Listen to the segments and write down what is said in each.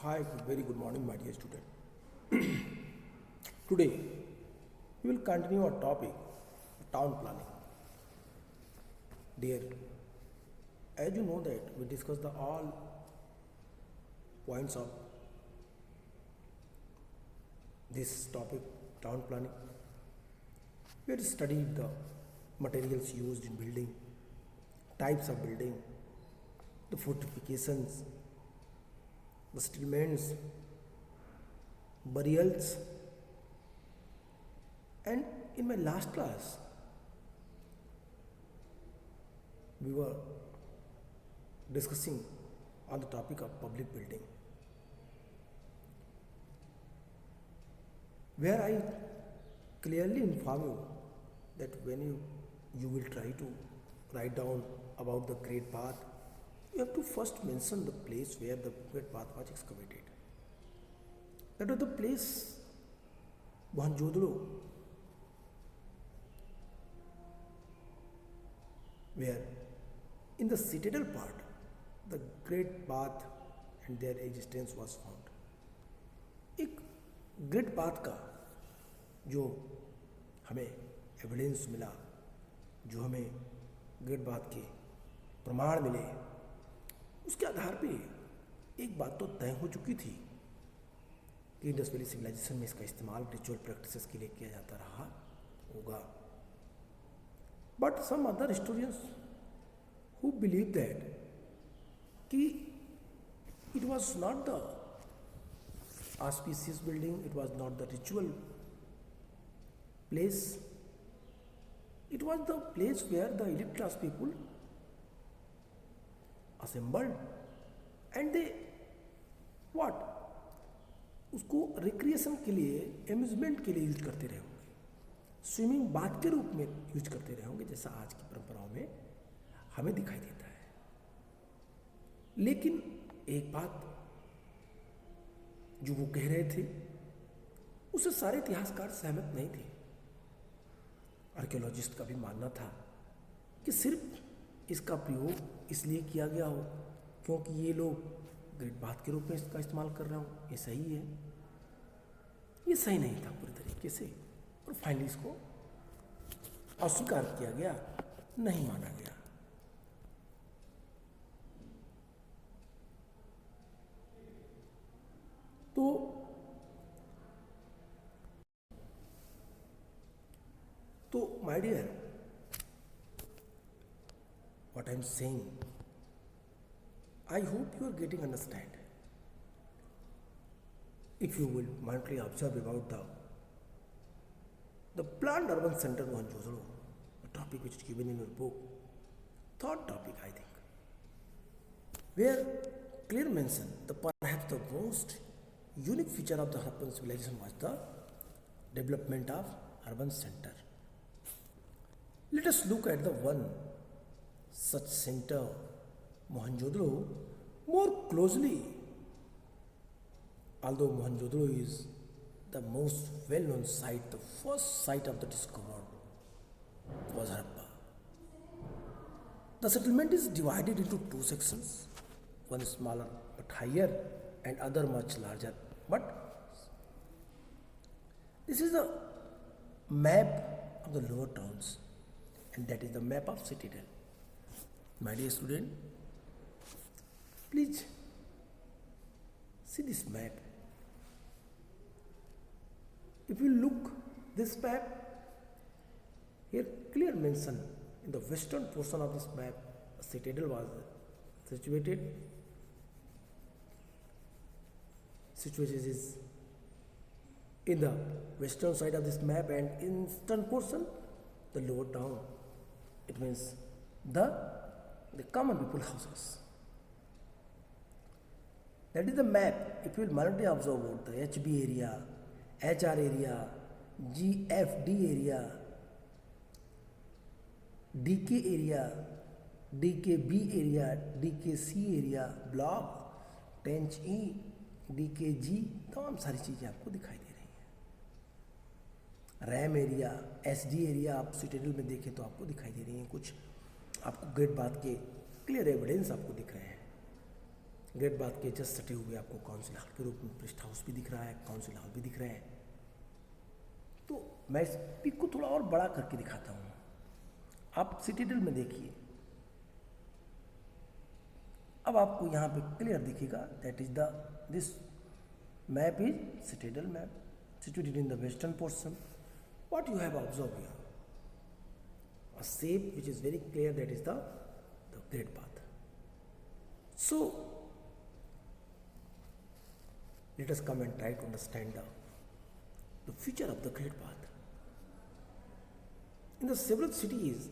Hi, very good morning, my dear student. Today, we will continue our topic, town planning. Dear, as you know that we discussed the all points of this topic, town planning. We had studied the materials used in building, types of building, the fortifications, the settlements, burials, and in my last class, we were discussing on the topic of public building, where I clearly inform you that when you will try to write down about the Great Bath, you have to first mention the place where the Great Bath was excavated. That was the place Mohenjo-daro, where in the citadel part the Great Bath and their existence was found. एक great bath का जो हमें evidence मिला, जो हमें great bath के प्रमाण मिले, उसके आधार पे एक बात तो तय हो चुकी थी कि इंडस वैली सिविलाइजेशन में इसका इस्तेमाल रिचुअल प्रैक्टिसेस के लिए किया जाता रहा होगा. But some other historians who believe that कि it was not the auspicious building, it was not the ritual place, it was the place where the elite class people assembled and they what उसको recreation के लिए, amusement के लिए use करते रहे होंगे, swimming bath के रूप में यूज करते रहे होंगे, जैसा आज की परंपराओं में हमें दिखाई देता है. लेकिन एक बात जो वो कह रहे थे उसे सारे इतिहासकार सहमत नहीं थे. आर्कियोलॉजिस्ट का भी मानना था कि सिर्फ इसका प्रयोग इसलिए किया गया हो क्योंकि ये लोग ग्रेट बाथ के रूप में इसका इस्तेमाल कर रहे हो. ये सही है, ये सही नहीं था पूरी तरीके से, और फाइनली इसको अस्वीकार किया गया, नहीं माना गया. तो my dear, what I'm saying, I hope you are getting understand. If you will mindfully observe about the planned urban center Mohenjo-daro, a topic which is given in your book, third topic I think, where clear mention the perhaps the most unique feature of the Harappan civilization was the development of urban center. Let us look at the one such center, Mohenjo-daro, more closely. Although Mohenjo-daro is the most well-known site, the first site of the discovered was Harappa. The settlement is divided into two sections, one smaller but higher and other much larger. But this is the map of the lower towns, and that is the map of citadel. My dear student, please see this map. If you look this map, here clear mention in the western portion of this map, a citadel was situated. Situation is in the western side of this map, and in eastern portion the lower town. It means the common people houses. That is the map. If you will minutely observe about the HB area, HR area, GFD area, DK area, DKB area, DKC area, block, tench E, DKG, तमाम सारी चीज़ें आपको दिखाई दे रही हैं. RAM area, SD area आप citadel में देखें तो आपको दिखाई दे रही हैं. कुछ आपको ग्रेट बाथ के क्लियर एविडेंस आपको दिख रहे हैं. ग्रेट बाथ के जस्ट सटे हुए आपको काउंसिल हॉल के रूप में प्रेस्ट हाउस भी दिख रहा है, काउंसिल हॉल भी दिख रहे हैं। तो मैं इस पिक को थोड़ा और बड़ा करके दिखाता हूँ। आप सिटिडल में देखिए, अब आपको यहाँ पे क्लियर दिखेगा that is this map is citadel map situated in the western portion. What you have observed here? A shape which is very clear, that is the Great Bath. So let us come and try to understand the feature of the Great Bath. In the several cities,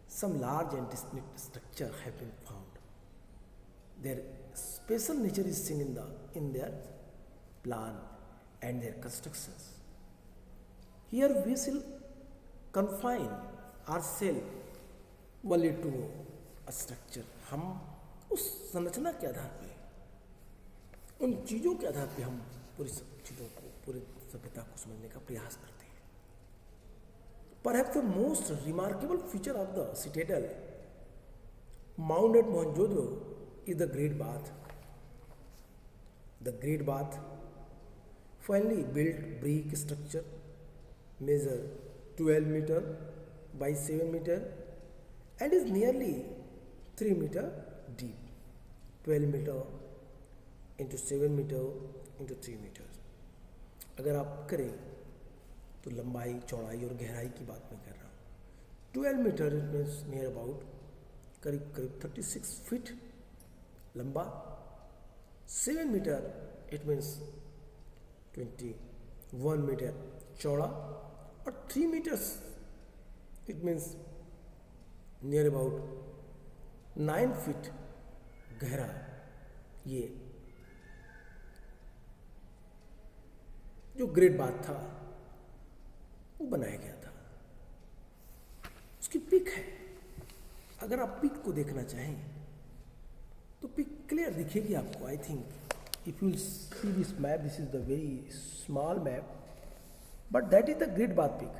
some large and distinct structure have been found. Their special nature is seen in their plan and their constructions. Here we shall confine ourselves only to a structure. हम उस संरचना के आधार पे, उन चीज़ों के आधार पे हम पूरी चीज़ों को, पूरी सभ्यता को समझने का प्रयास करते हैं. Perhaps the most remarkable feature of the citadel mound at Mohenjo-daro is the Great Bath. The Great Bath, finely built brick structure, measure 12 meter by 7 meter and is nearly 3 meter deep. 12 meter into 7 meter into 3 meters. अगर आप करें तो लंबाई, चौड़ाई और गहराई की बात मैं कर रहा हूँ. 12 meter it means near about करीब करीब 36 फीट लंबा. 7 मीटर इट मीन्स 21 मीटर चौड़ा और 3 meters it means near about 9 feet गहरा. ये जो ग्रेट बाथ था वो बनाया गया था. उसकी पिक है. अगर आप पिक को देखना चाहें तो पिक क्लियर दिखेगी आपको. I think if you will see this map, this is the very small map, but that is the Great Bath peak.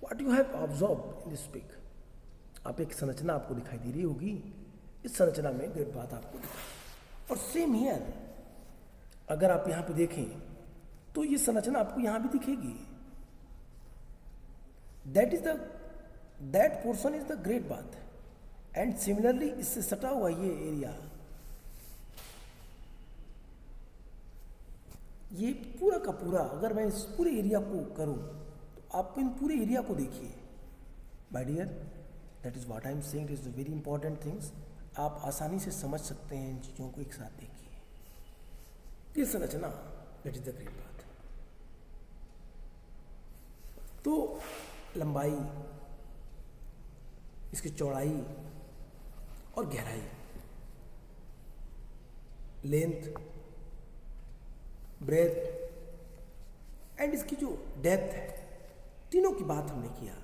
What you have observed in this peak, आप एक संरचना आपको दिखाई दे रही होगी. इस संरचना में ग्रेट बाथ आपको दिखाई. और सेम हियर अगर आप यहाँ पे देखें तो ये संरचना आपको यहाँ भी दिखेगी. that portion is the Great Bath. And similarly इससे सटा हुआ ये एरिया, ये पूरा का पूरा, अगर मैं इस पूरे एरिया को करूं तो आप इन पूरे एरिया को देखिए. My dear, that is what I am saying, it is the very important things. आप आसानी से समझ सकते हैं इन चीज़ों को एक साथ. देखिए ये संरचना, that is the great bath. तो लंबाई, इसकी चौड़ाई और गहराई, लेंथ, ब्रेथ एंड इसकी जो डेप्थ है, तीनों की बात हमने किया.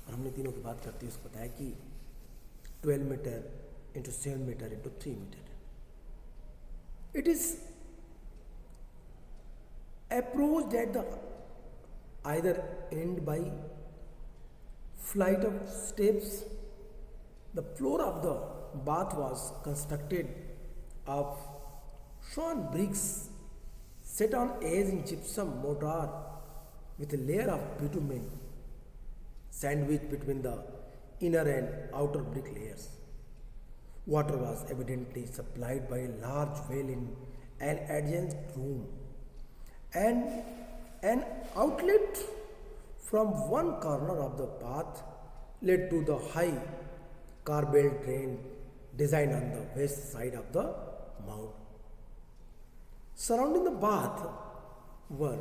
और हमने तीनों की बात करते हुए उसको बताया कि 12 meter into 7 meter into 3 meter. It is approached at the either end by flight of steps. The floor of the bath was constructed of sawn bricks set on edge in gypsum mortar with a layer of bitumen sandwiched between the inner and outer brick layers. Water was evidently supplied by a large well in an adjacent room, and an outlet from one corner of the bath led to the high corbelled drain designed on the west side of the mound. Surrounding the bath were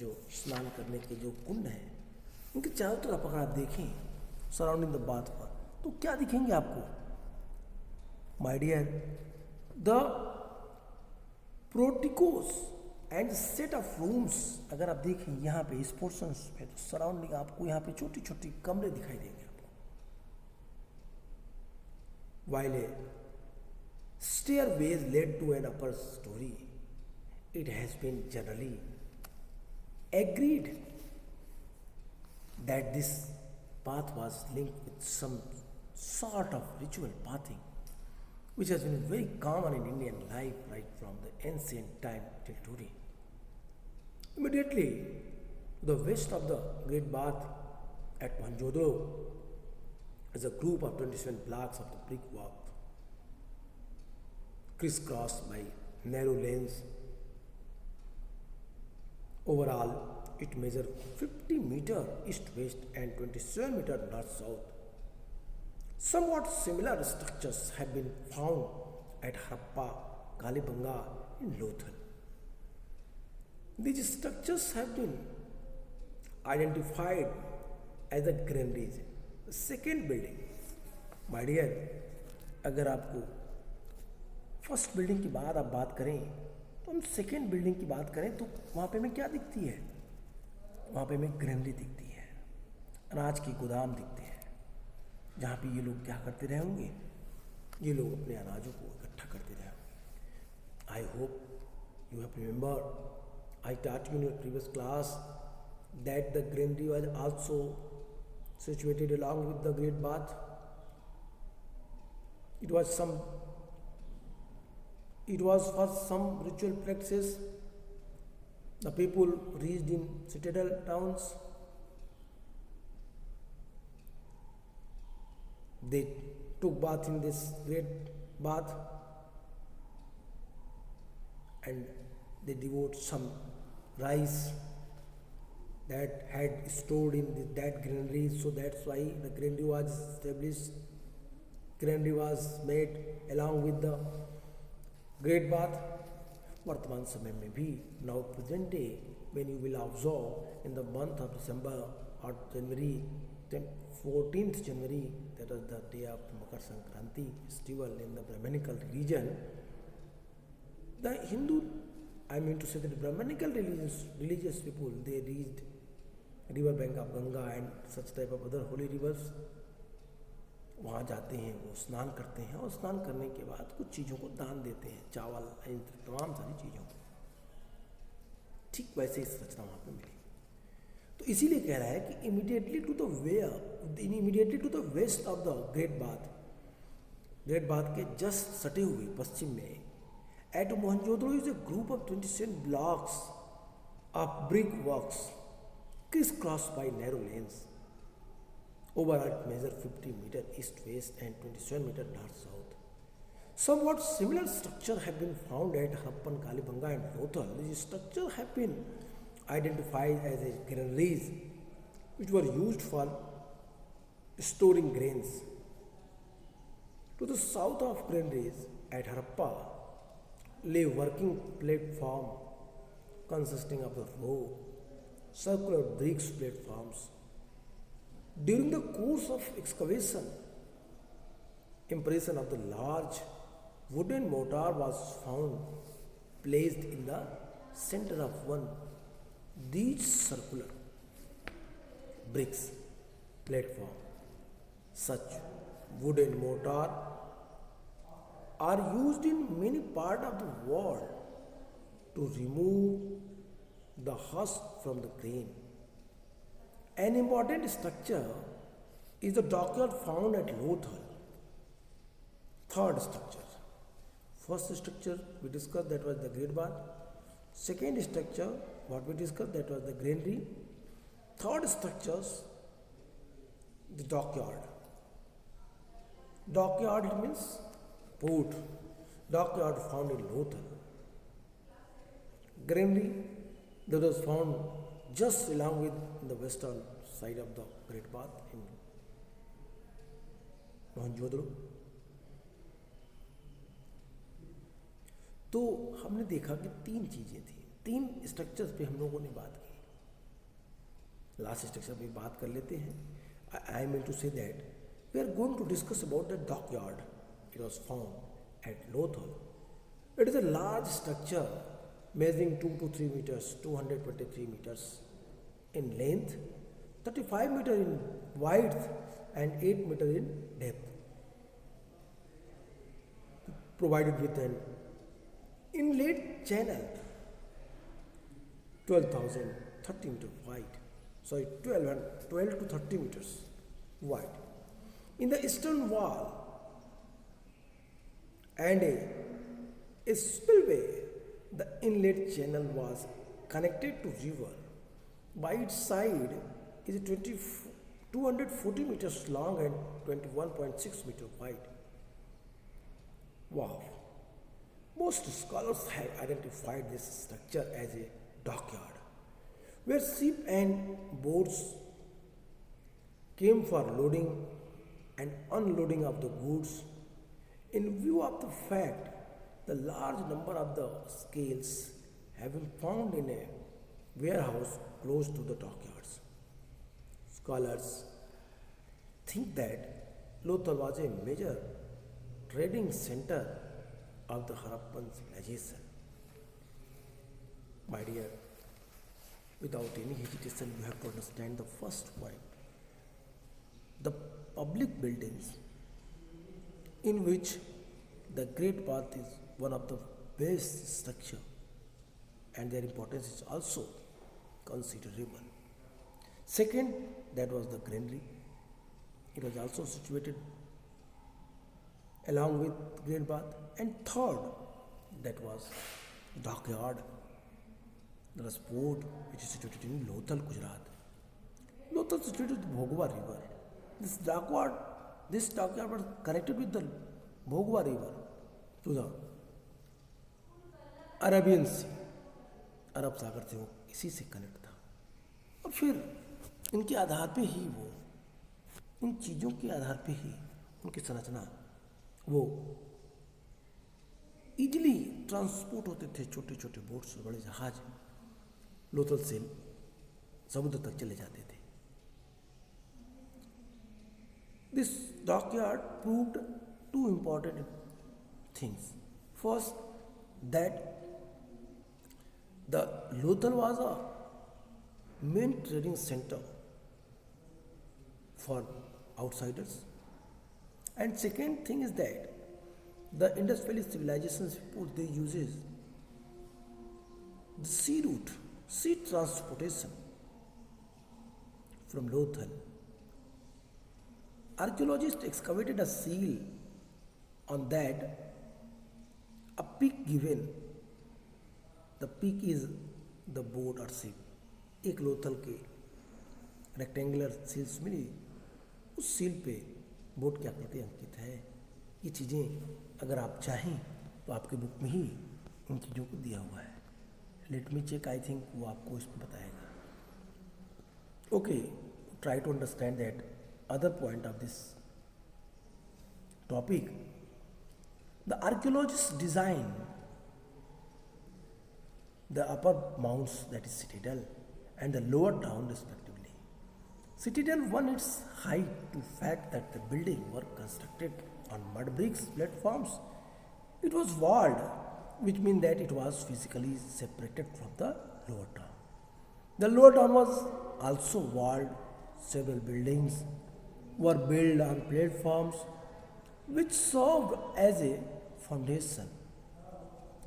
जो स्नान करने के जो कुंड हैं, उनके चारों तरफ अगर आप देखें सराउंडिंग द बाथ पर, तो क्या दिखेंगे आपको? My dear, the porticos and set of rooms. अगर आप देखें यहाँ पे इस पोर्शन पे, तो सराउंडिंग आपको यहाँ पे छोटी छोटी कमरे दिखाई देंगे आपको. While a stairways led to an upper story, it has been generally agreed that this path was linked with some sort of ritual bathing, which has been very common in Indian life right from the ancient time till today. Immediately to the west of the Great Bath at Mohenjo-daro is a group of 27 blocks of the brick walk, crisscrossed by narrow lanes. Overall, it measures 50 meter east-west and 27 meter north-south. Somewhat similar structures have been found at Harappa, Kalibanga, and Lothal. These structures have been identified as the granaries. The second building, my dear, अगर आपको first building की बाद आप बात करें तो हम second building की बात करें तो वहाँ पे हमें क्या दिखती है? वहाँ पे हमें ग्रेनरी दिखती है, अनाज की गोदाम दिखते हैं, जहाँ पे ये लोग क्या करते रहे होंगे? ये लोग अपने अनाजों को इकट्ठा करते रहे होंगे. I hope you have remember I taught you in your previous class that the granary was also situated along with the Great Bath. It was for some ritual practices. The people reached in citadel towns. They took bath in this Great Bath and they devote some rice that had stored in that granary, so that's why the granary was established. Granary was made along with the Great Bath. वर्तमान समय में भी now present day, when you will observe in the month of December or January, 14th January, that was the day of Makar Sankranti festival in the Brahmanical religion, the Hindu, I mean to say that Brahmanical religious people, they reached river bank of Ganga and such type of other holy rivers. वहाँ जाते हैं, वो स्नान करते हैं और स्नान करने के बाद कुछ चीज़ों को दान देते हैं, चावल, तमाम सारी चीज़ों को. ठीक वैसे ही संरचना वहाँ पे मिली. तो इसीलिए कह रहा है कि immediately to the west of the great bath के जस्ट सटे हुए पश्चिम में at Mohenjo-daro is a group of 27 blocks of brick walks crisscrossed by narrow lanes. Overall, it measures 50 meter east-west and 27 meter north-south. Somewhat similar structure have been found at Harappan, Kalibanga and Lothal. These structures have been identified as granaries which were used for storing grains. To the south of granaries at Harappa lay working platform consisting of the row, circular bricks platforms. During the course of excavation, impression of the large wooden mortar was found placed in the center of one. These circular bricks platform, such wooden mortar are used in many parts of the world to remove the husk from the grain. An important structure is the dockyard found at Lothal. Third structure. First structure we discussed, that was the Great Bath. Second structure what we discussed, that was the granary. Third structures, the dockyard. Dockyard, it means port. Dockyard found in Lothal. Granary, that was found just along with the western side of the Great Bath in Mohenjo-daro. तो हमने देखा कि तीन चीज़ें थी, तीन structures पे हम लोगों ने बात की. लास्ट स्ट्रक्चर पे बात कर लेते हैं. I mean to say that we are going to discuss about the dockyard. It was found at Lothal. It is a large structure measuring 2 to 3 meters, 223 meters in length, 35 meter in width and 8 meter in depth. Provided with an inlet channel 12,030 meter wide. Sorry, 12 to 30 meters wide. In the eastern wall and a spillway, the inlet channel was connected to river. By its side is 240 meters long and 21.6 meters wide. Wow! Most scholars have identified this structure as a dockyard, where ship and boats came for loading and unloading of the goods. In view of the fact the large number of the scales have been found in a warehouse close to the dockyards, scholars think that Lothal was a major trading center of the Harappan civilization. My dear, without any hesitation, you have to understand the first point. The public buildings in which the Great Bath is one of the best structure and their importance is also considerable. Second, that was the granary. It was also situated along with Great Bath. And third, that was dockyard. There was port which is situated in Lothal, Gujarat. Lothal is situated with the Bhogwa river. This dockyard was connected with the Bhogwa river to the Arabian sea, अरब सागर से वो इसी से connect था। और फिर इनके आधार पे ही वो, इन चीज़ों के आधार पे ही उनकी संरचना वो इजीली ट्रांसपोर्ट होते थे। छोटे छोटे बोट्स, बड़े जहाज लोथल से समुद्र तक चले जाते थे। This dockyard proved two important things. First, that the Lothal was a main trading center for outsiders, and second thing is that the Indus Valley civilizations before they uses the sea route, sea transportation from Lothal. Archaeologists excavated a seal on that, a peak given. The peak is the boat or ship. एक लोथल के rectangular seals मिली, उस seal पे boat की आकृति अंकित है। ये चीज़ें अगर आप चाहें तो आपके बुक में ही उन चीज़ों को दिया हुआ है। Let me check, I think वो आपको इसमें बताएगा। Okay, try to understand that other point of this topic. The archaeologists designed the upper mounds, that is citadel, and the lower town respectively. Citadel won its height to fact that the building were constructed on mud bricks platforms. It was walled, which means that it was physically separated from the lower town. The lower town was also walled. Several buildings were built on platforms which served as a foundation.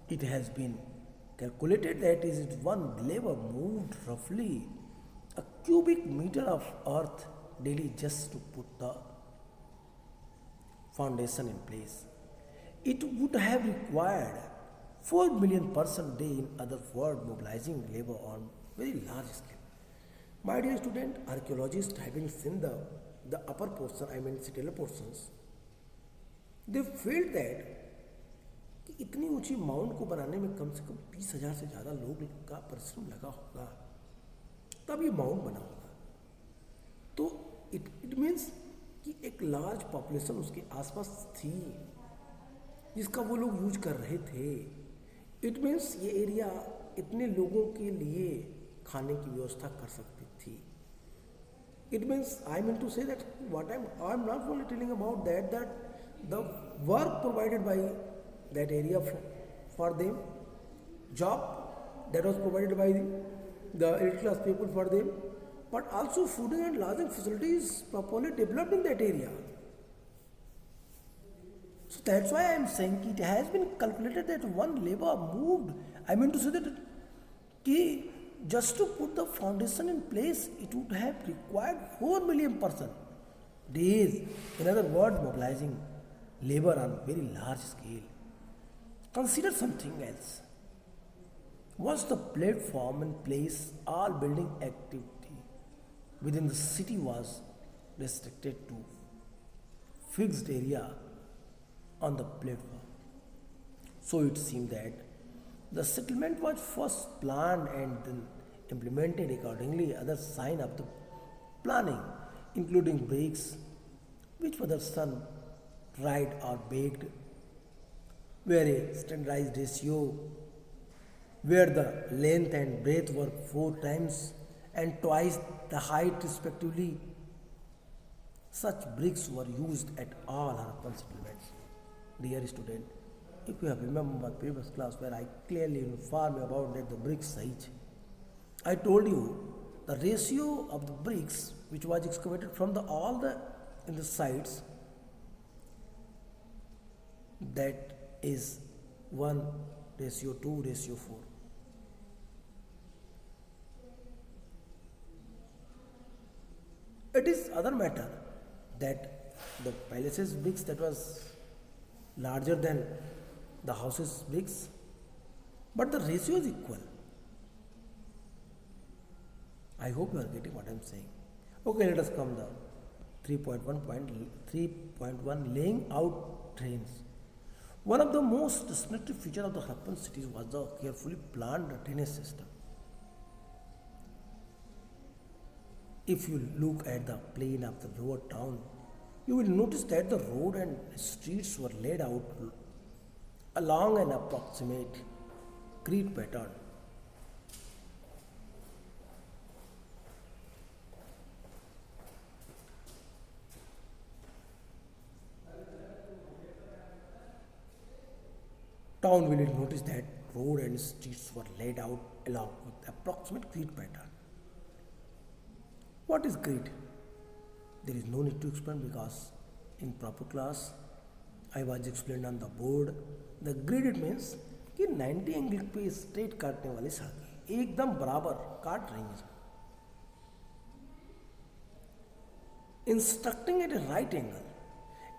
It has been calculated that is one laborer moved roughly a cubic meter of earth daily just to put the foundation in place. It would have required 4 million persons a day, in other words, mobilizing labor on very large scale. My dear student, archaeologists having seen the upper portion, I mean citadel portions, they felt that कि इतनी ऊंची mount को बनाने में कम से कम 30,000 से ज़्यादा लोग का परिश्रम लगा होगा, तब ये माउंट बना होगा। तो इट मीन्स कि एक लार्ज पॉपुलेशन उसके आसपास थी जिसका वो लोग यूज कर रहे थे। इट मीन्स ये एरिया इतने लोगों के लिए खाने की व्यवस्था कर सकती थी। It means I mean to say that what I'm not only telling about that the work provided by that area for them, job that was provided by the middle class people for them, but also food and lodging facilities properly developed in that area. So that's why I am saying it has been calculated that one labor moved. I mean to say that just to put the foundation in place, it would have required 4 million persons. days, in other words, mobilizing labor on very large scale. Consider something else. Once the platform in place, all building activity within the city was restricted to fixed area on the platform. So it seemed that the settlement was first planned and then implemented accordingly. Other sign of the planning, including bricks, which were the sun dried or baked, where a standardized ratio where the length and breadth were four times and twice the height respectively. Such bricks were used at all Harappan settlements. Dear student, if you have remembered my previous class where I clearly informed you about that the brick size, I told you the ratio of the bricks which was excavated from the all the in the sites, that is 1:2:4. It is other matter that the palaces bricks that was larger than the houses bricks, but the ratio is equal. I hope you are getting what I am saying. Okay, let us come the 3.1 laying out drains. One of the most distinctive features of the Harappan cities was the carefully planned drainage system. If you look at the plane of the lower town, you will notice that the road and streets were laid out along an approximate grid pattern. Town will notice that road and streets were laid out along with approximate grid pattern. What is grid? There is no need to explain because in proper class I was explained on the board. The grid it means कि 90 angle पे straight काटने वाली सड़कें एकदम बराबर काट रही हैं. Instructing at a right angle,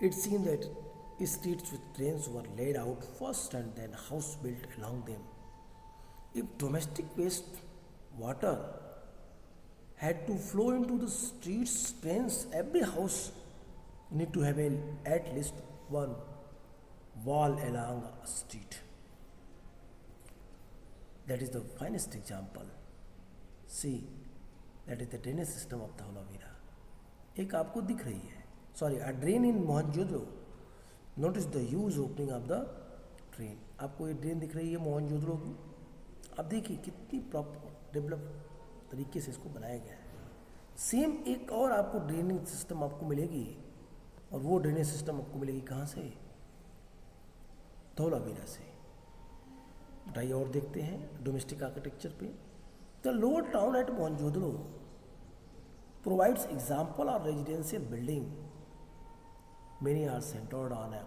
it seemed that streets with drains were laid out first and then house built along them. If domestic waste water had to flow into the streets drains, every house need to have at least one wall along a street. That is the finest example. See, that is the drainage system of Dhaulavira. एक आपको दिख रही है, sorry, a drain in Mohenjodaro. Notice the use opening of the drain. आपको ये drain दिख रही है मोहनजोदड़ो की. अब देखिए कितनी प्रॉपर डेवलप तरीके से इसको बनाया गया है. सेम एक और आपको ड्रेनिंग सिस्टम आपको मिलेगी, और वो ड्रेनेज सिस्टम आपको मिलेगी कहाँ से? धौलावीरा से. बताइए और देखते हैं डोमेस्टिक आर्किटेक्चर पे. The lower town eight Mohenjodaro provides example of residential building. Many are centered on a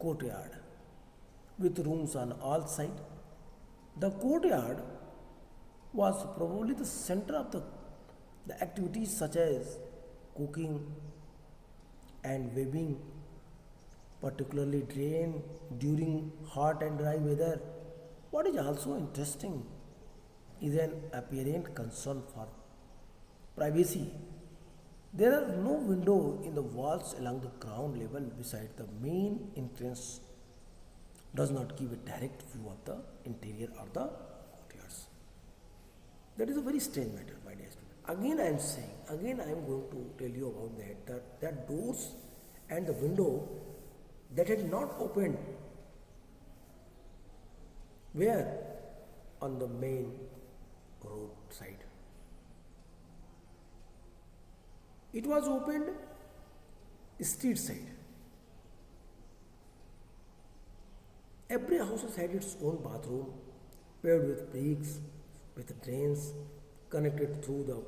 courtyard with rooms on all sides. The courtyard was probably the center of the activities such as cooking and weaving, particularly drain during hot and dry weather. What is also interesting is an apparent concern for privacy. There are no windows in the walls along the ground level beside the main entrance. Does not give a direct view of the interior or the courtyards. That is a very strange matter, my dear student. Again I am saying, again I am going to tell you about that doors and the window that had not opened where on the main road side. It was opened street side. Every house had its own bathroom, paved with bricks, with drains connected through the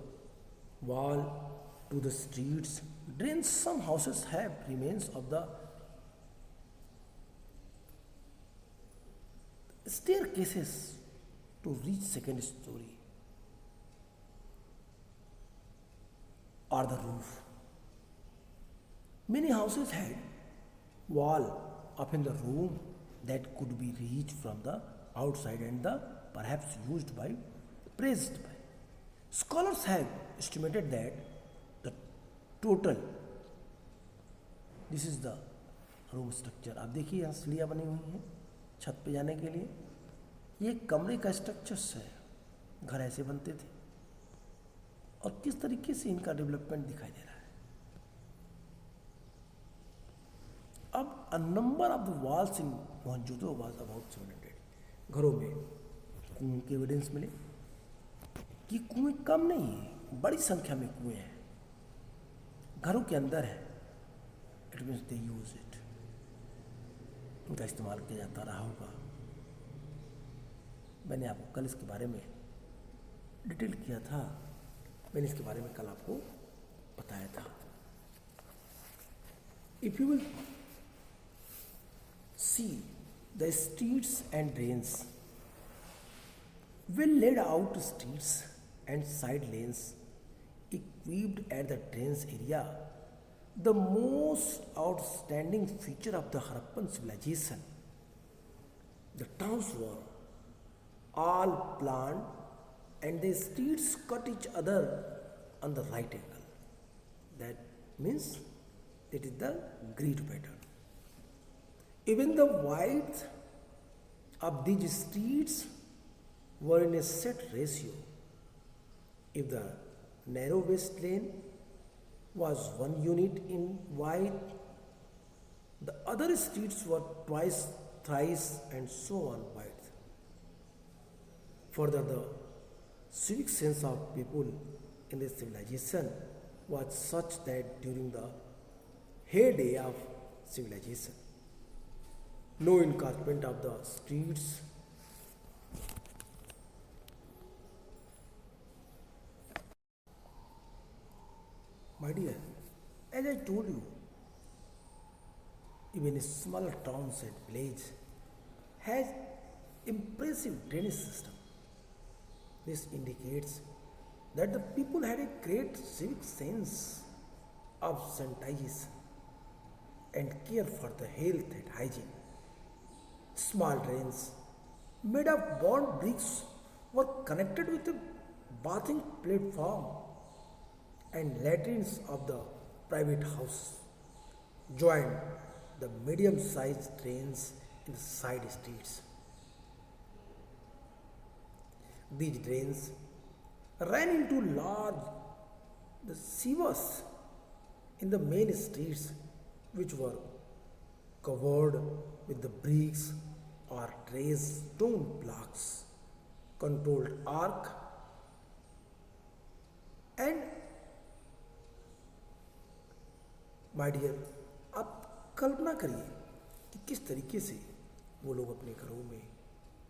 wall to the streets. Drains, some houses have remains of the staircases to reach second story or the roof. Many houses had wall up in the room that could be reached from the outside and the perhaps used by praised by. Scholars have estimated that the total, this is the room structure, आप देखिए यहाँ सीढ़ियाँ बनी हुई हैं छत पे जाने के लिए। ये कमरे का स्ट्रक्चर्स है, घर ऐसे बनते थे और किस तरीके से इनका डेवलपमेंट दिखाई दे रहा है। अब a number of the walls in Mohenjodaro was about 700। घरों में कुएं के एविडेंस मिले कि कुएं कम नहीं है, बड़ी संख्या में कुएं हैं, घरों के अंदर है। It means they use it, उनका इस्तेमाल किया जाता रहा होगा। मैंने आपको कल इसके बारे में डिटेल किया था, मैंने इसके बारे में कल आपको बताया था। If you will see the streets and drains, well laid out streets and side lanes equipped at the drains area, the most outstanding feature of the Harappan civilization. The towns were all planned and the streets cut each other on the right angle. That means it is the grid pattern. Even the width of these streets were in a set ratio. If the narrowest lane was 1 unit in width, the other streets were twice, thrice, and so on width. Further, the civic sense of people in this civilization was such that during the heyday of civilization, no encouragement of the streets My dear, as I told you, even smaller towns and villages has impressive drainage system. This indicates that the people had a great civic sense of sanitation and care for the health and hygiene. Small drains made of burnt bricks were connected with a bathing platform, and latrines of the private house joined the medium-sized drains in the side streets. These drains ran into large sewers in the main streets, which were covered with the bricks or raised stone blocks, controlled arc, and my dear, आप कल्पना करिए कि किस तरीके से वो लोग अपने घरों में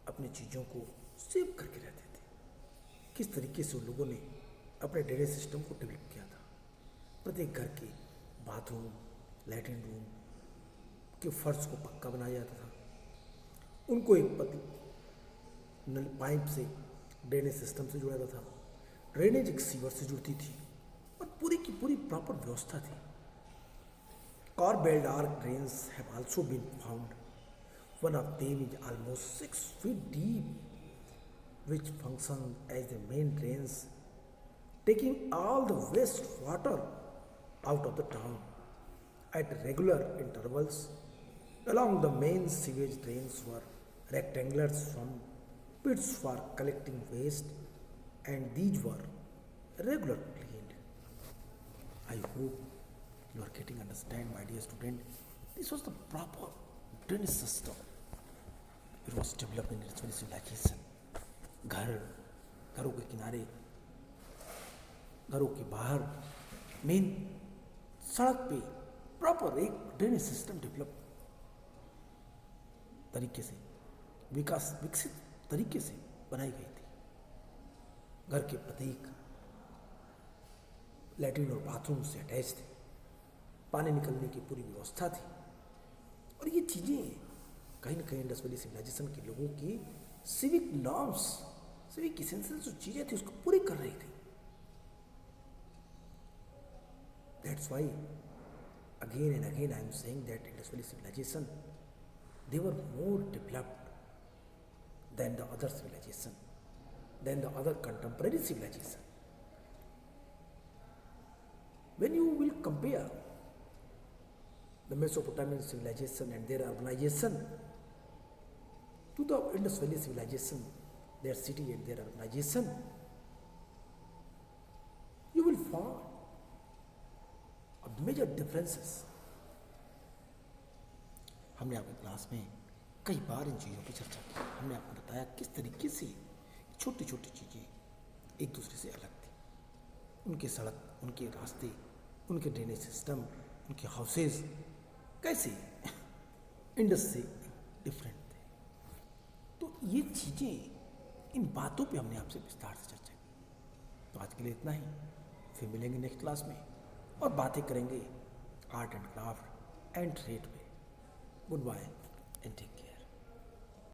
अपनी चीज़ों को सेव करके रहते थे, किस तरीके से उन लोगों ने अपने ड्रेनेज सिस्टम को डेवलप किया था। प्रत्येक घर के बाथरूम, लैट्रिन रूम के फर्श को पक्का बनाया जाता था, उनको एक पतली नल पाइप से ड्रेनेज सिस्टम से जोड़ा जाता था, ड्रेनेज एक सीवर से जुड़ती थी और पूरी की पूरी प्रॉपर व्यवस्था थी। Corbelled arc drains have also been found. One of them is almost 6 feet deep, which function as the main drains, taking all the waste water out of the town. At regular intervals, along the main sewage drains were rectangular pits for collecting waste, and these were regularly cleaned. I hope you are getting understand, my dear student. This was the proper drainage system. It was developed in its civilization. घरों के किनारे, घरों के बाहर, main सड़क पे proper एक drainage system develop तरीके से विकसित तरीके से बनाई गई थी। घर के प्रत्येक लैट्रिन और बाथरूम से अटैच थे, पानी निकलने की पूरी व्यवस्था थी, और ये चीज़ें कहीं ना कहीं इंडस वैली सिविलाइजेशन के लोगों की सिविक नॉर्म्स, सिविक एसेंशियल जो चीज़ें थी उसको पूरी कर रही थी। That's why again and again I am saying that Indus Valley civilization, they were more developed than the other civilization, than the other contemporary civilization. When you will compare the Mesopotamian civilization and their urbanization to the Indus Valley civilization, their city and their urbanization, you will find major differences. हमने आपकी class में कई बार इन चीज़ों पर चर्चा की। हमने आपको बताया किस तरीके से छोटी छोटी चीज़ें एक दूसरे से अलग थी। उनके सड़क, उनके रास्ते, उनके ड्रेनेज सिस्टम, उनके हाउसेज कैसे इंडस से डिफरेंट थे। तो ये चीज़ें, इन बातों पे हमने आपसे विस्तार से चर्चा की। तो आज के लिए इतना ही, फिर मिलेंगे नेक्स्ट क्लास में और बातें करेंगे art and craft and trade में। Goodbye and take care.